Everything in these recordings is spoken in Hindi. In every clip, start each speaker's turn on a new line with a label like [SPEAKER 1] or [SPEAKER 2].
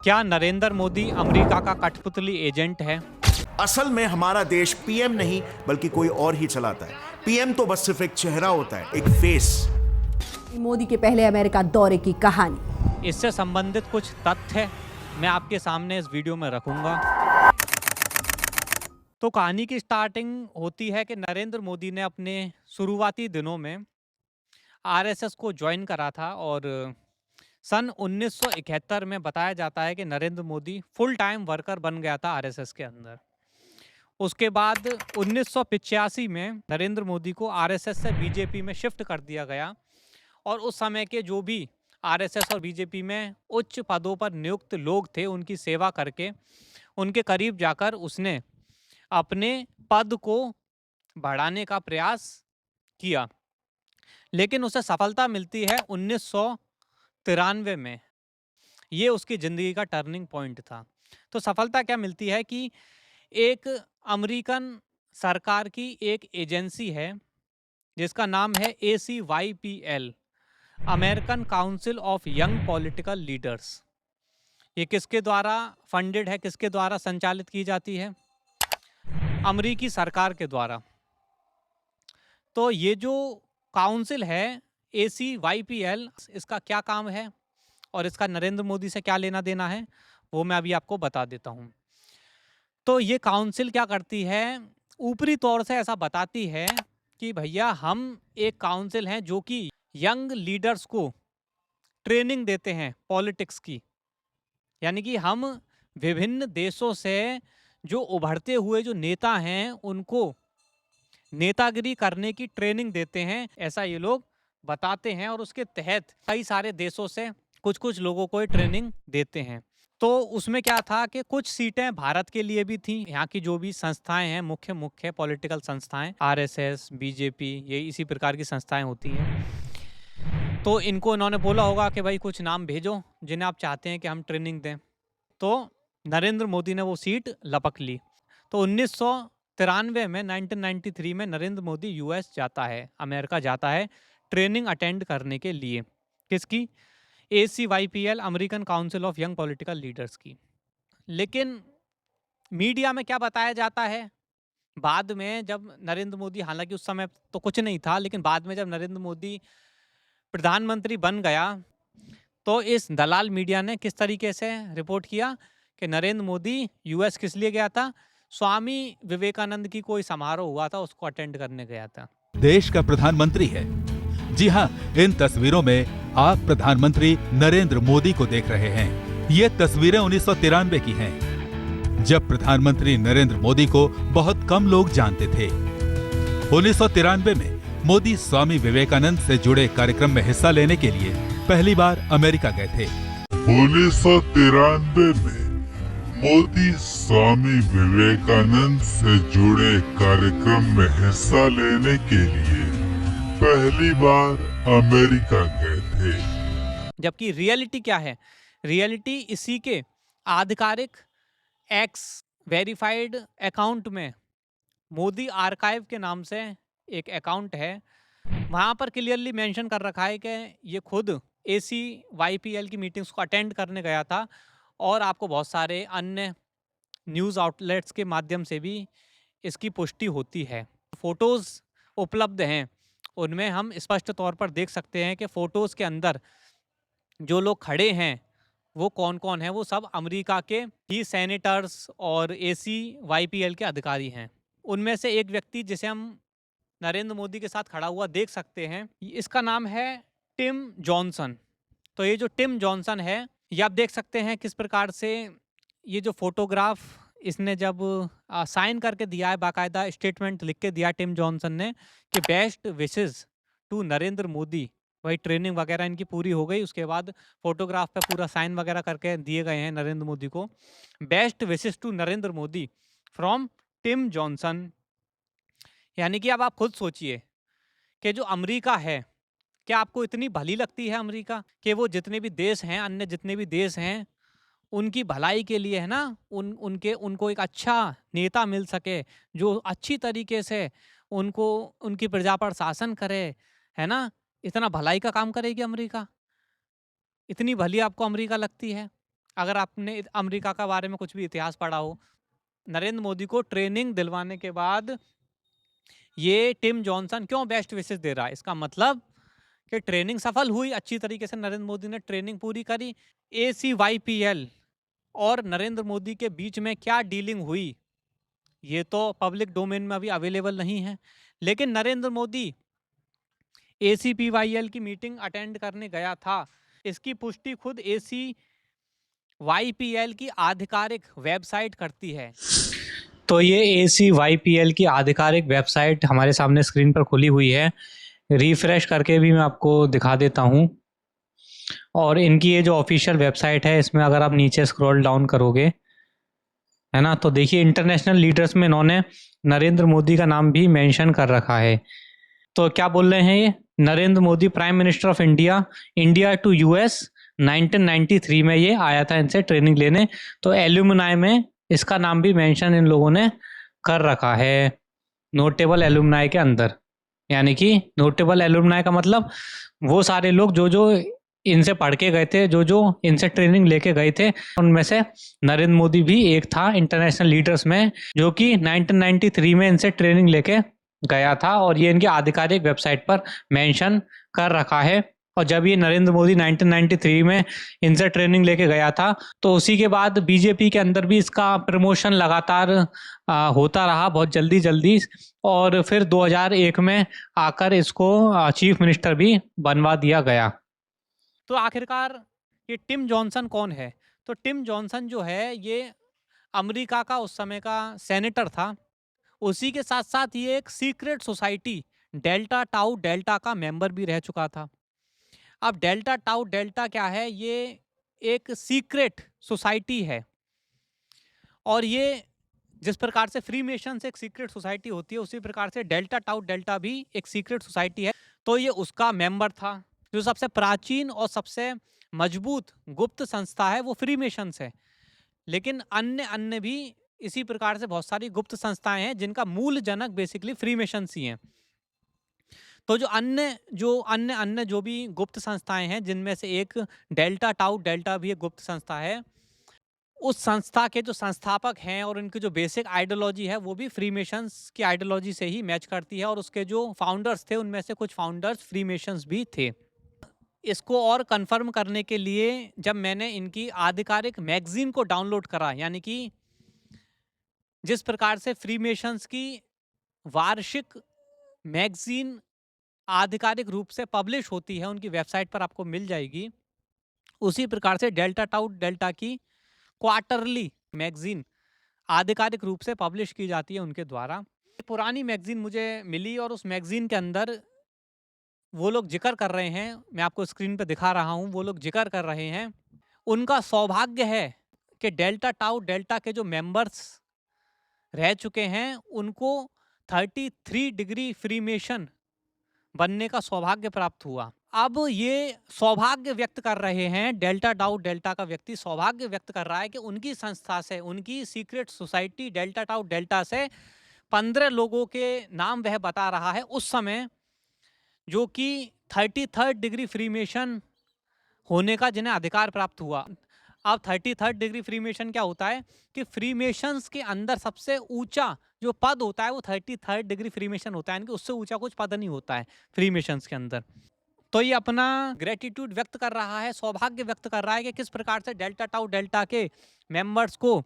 [SPEAKER 1] क्या नरेंद्र मोदी अमेरिका का कठपुतली एजेंट है?
[SPEAKER 2] असल में हमारा देश पीएम नहीं बल्कि कोई और ही चलाता है। पीएम तो बस सिर्फ एक चेहरा होता है, एक फेस।
[SPEAKER 3] मोदी के पहले अमेरिका दौरे की कहानी।
[SPEAKER 1] इससे संबंधित कुछ तथ्य मैं आपके सामने इस वीडियो में रखूंगा। तो कहानी की स्टार्टिंग होती है कि नरेंद्र मोदी ने अपने शुरुआती दिनों में आरएसएस को ज्वाइन करा था और सन 1971 में बताया जाता है कि Narendra Modi full time worker बन गया था आरएसएस के अंदर। उसके बाद 1985 में नरेंद्र मोदी को आरएसएस से बीजेपी में शिफ्ट कर दिया गया और उस समय के जो भी आरएसएस और बीजेपी में उच्च पदों पर नियुक्त लोग थे उनकी सेवा करके उनके करीब जाकर उसने अपने पद को बढ़ाने का प्रयास किया, लेकिन उसे सफलता मिलती है 1993 में। ये उसकी ज़िंदगी का टर्निंग पॉइंट था। तो सफलता क्या मिलती है कि एक अमेरिकन सरकार की एक एजेंसी है जिसका नाम है ACYPL, American council of young political leaders. ये किसके द्वारा फंडेड है, किसके द्वारा संचालित की जाती है? अमेरिकी सरकार के द्वारा। तो ये जो काउंसिल है ACYPL, इसका क्या काम है और इसका नरेंद्र मोदी से क्या लेना देना है वो मैं अभी आपको बता देता हूँ। तो ये काउंसिल क्या करती है, ऊपरी तौर से ऐसा बताती है कि भैया हम एक काउंसिल हैं जो कि यंग लीडर्स को ट्रेनिंग देते हैं पॉलिटिक्स की। यानी कि हम विभिन्न देशों से जो उभरते हुए जो नेता हैं उनको नेतागिरी करने की ट्रेनिंग देते हैं, ऐसा ये लोग बताते हैं। और उसके तहत कई सारे देशों से कुछ कुछ लोगों को ये ट्रेनिंग देते हैं। तो उसमें क्या था कि कुछ सीटें भारत के लिए भी थी। यहाँ की जो भी संस्थाएं हैं, मुख्य मुख्य पॉलिटिकल संस्थाएं, आरएसएस, बीजेपी, ये इसी प्रकार की संस्थाएं होती हैं। तो इनको इन्होंने बोला होगा कि भाई कुछ नाम भेजो जिन्हें आप चाहते हैं कि हम ट्रेनिंग दें। तो नरेंद्र मोदी ने वो सीट लपक ली। तो 1993 में 1993 में नरेंद्र मोदी यूएस जाता है, अमेरिका जाता है ट्रेनिंग अटेंड करने के लिए। किसकी? ACYPL, American council of young political leaders की। लेकिन मीडिया में क्या बताया जाता है बाद में, जब नरेंद्र मोदी, हालांकि उस समय तो कुछ नहीं था, लेकिन बाद में जब नरेंद्र मोदी प्रधानमंत्री बन गया तो इस दलाल मीडिया ने किस तरीके से रिपोर्ट किया कि नरेंद्र मोदी यूएस किस लिए गया था? स्वामी विवेकानंद की कोई समारोह हुआ था, उसको अटेंड करने गया था।
[SPEAKER 4] देश का प्रधानमंत्री है। जी हाँ, इन तस्वीरों में आप प्रधानमंत्री नरेंद्र मोदी को देख रहे हैं। ये तस्वीरें 1993 की हैं, जब प्रधानमंत्री नरेंद्र मोदी को बहुत कम लोग जानते थे। 1993 में मोदी स्वामी विवेकानंद से जुड़े कार्यक्रम में हिस्सा लेने के लिए पहली बार अमेरिका गए थे।
[SPEAKER 5] 1993 में मोदी स्वामी विवेकानंद से जुड़े कार्यक्रम में हिस्सा लेने के लिए पहली बार अमेरिका गए थे।
[SPEAKER 1] जबकि रियलिटी क्या है? रियलिटी इसी के आधिकारिक एक्स वेरीफाइड अकाउंट में, मोदी आर्काइव के नाम से एक अकाउंट है, वहाँ पर क्लियरली मेंशन कर रखा है कि ये खुद ACYPL की मीटिंग्स को अटेंड करने गया था। और आपको बहुत सारे अन्य न्यूज़ आउटलेट्स के माध्यम से भी इसकी पुष्टि होती है। फ़ोटोज़ उपलब्ध हैं, उनमें हम स्पष्ट तौर पर देख सकते हैं कि फ़ोटोज़ के अंदर जो लोग खड़े हैं वो कौन कौन है। वो सब अमेरिका के ही सेनेटर्स और ACYPL के अधिकारी हैं। उनमें से एक व्यक्ति जिसे हम नरेंद्र मोदी के साथ खड़ा हुआ देख सकते हैं, इसका नाम है टिम जॉनसन। तो ये जो टिम जॉनसन है, ये आप देख सकते हैं किस प्रकार से ये जो फोटोग्राफ इसने जब साइन करके दिया है, बाकायदा स्टेटमेंट लिख के दिया टिम जॉनसन ने कि best wishes to Narendra Modi. वही ट्रेनिंग वगैरह इनकी पूरी हो गई, उसके बाद फोटोग्राफ पे पूरा साइन वगैरह करके दिए गए हैं नरेंद्र मोदी को। Best wishes to Narendra Modi from Tim Johnson. यानी कि अब आप खुद सोचिए कि जो अमेरिका है, क्या आपको इतनी भली लगती है अमेरिका कि वो जितने भी देश हैं, अन्य जितने भी देश हैं, उनकी भलाई के लिए, है ना, उनको एक अच्छा नेता मिल सके जो अच्छी तरीके से उनको, उनकी प्रजा पर शासन करे, है ना, इतना भलाई का काम करेगी अमेरिका? इतनी भली आपको अमेरिका लगती है? अगर आपने अमेरिका का बारे में कुछ भी इतिहास पढ़ा हो, नरेंद्र मोदी को ट्रेनिंग दिलवाने के बाद ये टिम जॉनसन क्यों बेस्ट विशेस दे रहा है? इसका मतलब कि ट्रेनिंग सफल हुई, अच्छी तरीके से नरेंद्र मोदी ने ट्रेनिंग पूरी करी। ACYPL और नरेंद्र मोदी के बीच में क्या डीलिंग हुई, ये तो पब्लिक डोमेन में अभी अवेलेबल नहीं है। लेकिन नरेंद्र मोदी ACPYL की मीटिंग अटेंड करने गया था, इसकी पुष्टि खुद ACYPL की आधिकारिक वेबसाइट करती है। तो ये ACYPL की आधिकारिक वेबसाइट हमारे सामने स्क्रीन पर खुली हुई है। रिफ्रेश करके भी मैं आपको दिखा देता हूँ। और इनकी ये जो ऑफिशियल वेबसाइट है, इसमें अगर आप नीचे स्क्रॉल डाउन करोगे, है ना, तो देखिए इंटरनेशनल लीडर्स में इन्होंने नरेंद्र मोदी का नाम भी मेंशन कर रखा है। तो क्या बोल रहे हैं ये? Narendra Modi prime minister of India to US 1993 में ये आया था इनसे ट्रेनिंग लेने। तो एल्यूमिनाई में इसका नाम भी मेंशन इन लोगों ने कर रखा है नोटेबल एल्यूमिनाई के अंदर। यानी कि नोटेबल एल्यूमिनाई का मतलब वो सारे लोग जो इनसे पढ़ के गए थे, जो इनसे ट्रेनिंग लेके गए थे, उनमें से नरेंद्र मोदी भी एक था इंटरनेशनल लीडर्स में, जो कि 1993 में इनसे ट्रेनिंग लेके गया था। और ये इनकी आधिकारिक वेबसाइट पर मेंशन कर रखा है। और जब ये नरेंद्र मोदी 1993 में इनसे ट्रेनिंग लेके गया था, तो उसी के बाद बीजेपी के अंदर भी इसका प्रमोशन लगातार होता रहा बहुत जल्दी। और फिर 2001 में आकर इसको चीफ मिनिस्टर भी बनवा दिया गया। तो आखिरकार ये टिम जॉनसन कौन है? तो टिम जॉनसन जो है, ये अमेरिका का उस समय का सेनेटर था। उसी के साथ साथ ये एक secret society delta tau delta का मेंबर भी रह चुका था। अब डेल्टा टाउ डेल्टा क्या है? ये एक सीक्रेट सोसाइटी है। और ये जिस प्रकार से फ्रीमेशंस एक सीक्रेट सोसाइटी होती है, उसी प्रकार से डेल्टा टाउ डेल्टा भी एक सीक्रेट सोसाइटी है। तो ये उसका मेंबर था। जो सबसे प्राचीन और सबसे मजबूत गुप्त संस्था है वो फ्रीमेशंस है। लेकिन अन्य भी इसी प्रकार से बहुत सारी गुप्त संस्थाएं हैं जिनका मूल जनक बेसिकली फ्रीमेशंस ही हैं। तो जो अन्य जो भी गुप्त संस्थाएं हैं, जिनमें से एक डेल्टा टाउ डेल्टा भी एक गुप्त संस्था है, उस संस्था के जो संस्थापक हैं और उनकी जो बेसिक आइडियोलॉजी है वो भी फ्रीमेशंस की आइडियोलॉजी से ही मैच करती है। और उसके जो फाउंडर्स थे, उनमें से कुछ फाउंडर्स फ्रीमेशंस भी थे। इसको और कंफर्म करने के लिए जब मैंने इनकी आधिकारिक मैगजीन को डाउनलोड करा, यानी कि जिस प्रकार से फ्रीमेशंस की वार्षिक मैगजीन आधिकारिक रूप से पब्लिश होती है, उनकी वेबसाइट पर आपको मिल जाएगी, उसी प्रकार से डेल्टा टाउ डेल्टा की क्वार्टरली मैगजीन आधिकारिक रूप से पब्लिश की जाती है उनके द्वारा। पुरानी मैगजीन मुझे मिली और उस मैगजीन के अंदर वो लोग जिक्र कर रहे हैं, मैं आपको स्क्रीन पे दिखा रहा हूँ, वो लोग जिक्र कर रहे हैं उनका सौभाग्य है कि डेल्टा टाउ डेल्टा के जो मेंबर्स रह चुके हैं उनको 33 डिग्री फ्रीमेशन बनने का सौभाग्य प्राप्त हुआ। अब ये सौभाग्य व्यक्त कर रहे हैं, डेल्टा टाउ डेल्टा का व्यक्ति सौभाग्य व्यक्त कर रहा है कि उनकी संस्था से, उनकी secret society delta tau delta से 15 लोगों के नाम वह बता रहा है उस समय, जो कि 33 डिग्री फ्रीमेशन होने का जिन्हें अधिकार प्राप्त हुआ। अब 33 डिग्री फ्रीमेशन क्या होता है कि फ्रीमेशंस के अंदर सबसे ऊंचा जो पद होता है वो 33 डिग्री फ्रीमेशन होता है, यानी कि उससे ऊंचा कुछ पद नहीं होता है फ्रीमेशंस के अंदर। तो ये अपना ग्रेटिट्यूड व्यक्त कर रहा है, सौभाग्य व्यक्त कर रहा है कि किस प्रकार से डेल्टा टाउ डेल्टा के मेंबर्स को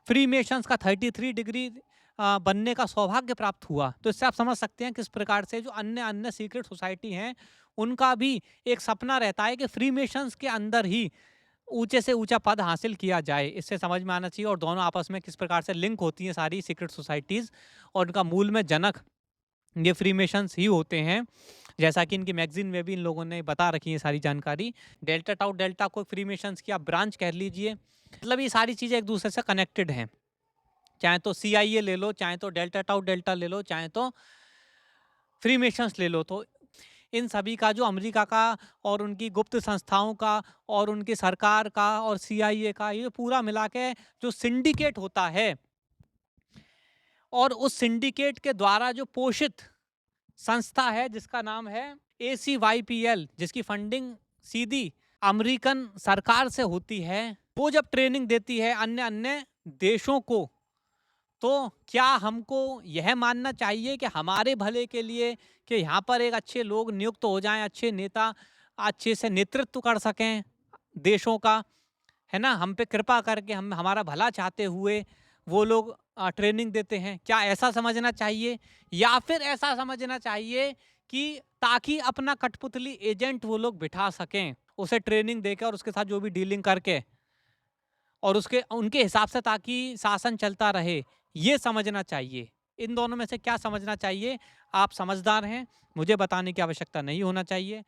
[SPEAKER 1] फ्रीमेशंस का 33 डिग्री बनने का सौभाग्य प्राप्त हुआ। तो इससे आप समझ सकते हैं किस प्रकार से जो अन्य सीक्रेट सोसाइटी हैं उनका भी एक सपना रहता है कि फ्रीमेशंस के अंदर ही ऊंचे से ऊंचा पद हासिल किया जाए। इससे समझ में आना चाहिए और दोनों आपस में किस प्रकार से लिंक होती हैं सारी सीक्रेट सोसाइटीज़, और उनका मूल में जनक ये फ्रीमेशंस ही होते हैं, जैसा कि इनकी मैगजीन में भी इन लोगों ने बता रखी है सारी जानकारी। डेल्टा टाउ डेल्टा को फ्रीमेशंस की आप ब्रांच कह लीजिए। मतलब ये सारी चीज़ें एक दूसरे से कनेक्टेड हैं, चाहे तो CIA ले लो, चाहे तो डेल्टा टाउ डेल्टा ले लो, चाहे तो फ्रीमेशंस ले लो। तो इन सभी का जो अमेरिका का और उनकी गुप्त संस्थाओं का और उनकी सरकार का और CIA का ये पूरा मिला के जो सिंडिकेट होता है, और उस सिंडिकेट के द्वारा जो पोषित संस्था है जिसका नाम है ACYPL, जिसकी फंडिंग सीधी अमेरिकन सरकार से होती है, वो जब ट्रेनिंग देती है अन्य अन्य देशों को, तो क्या हमको यह मानना चाहिए कि हमारे भले के लिए कि यहाँ पर एक अच्छे लोग नियुक्त हो जाएं, अच्छे नेता अच्छे से नेतृत्व कर सकें देशों का, है ना, हम पे कृपा करके हम हमारा भला चाहते हुए वो लोग ट्रेनिंग देते हैं? क्या ऐसा समझना चाहिए, या फिर ऐसा समझना चाहिए कि ताकि अपना कठपुतली एजेंट वो लोग बिठा सकें, उसे ट्रेनिंग देकर और उसके साथ जो भी डीलिंग करके और उसके उनके हिसाब से ताकि शासन चलता रहे, ये समझना चाहिए? इन दोनों में से क्या समझना चाहिए? आप समझदार हैं, मुझे बताने की आवश्यकता नहीं होना चाहिए।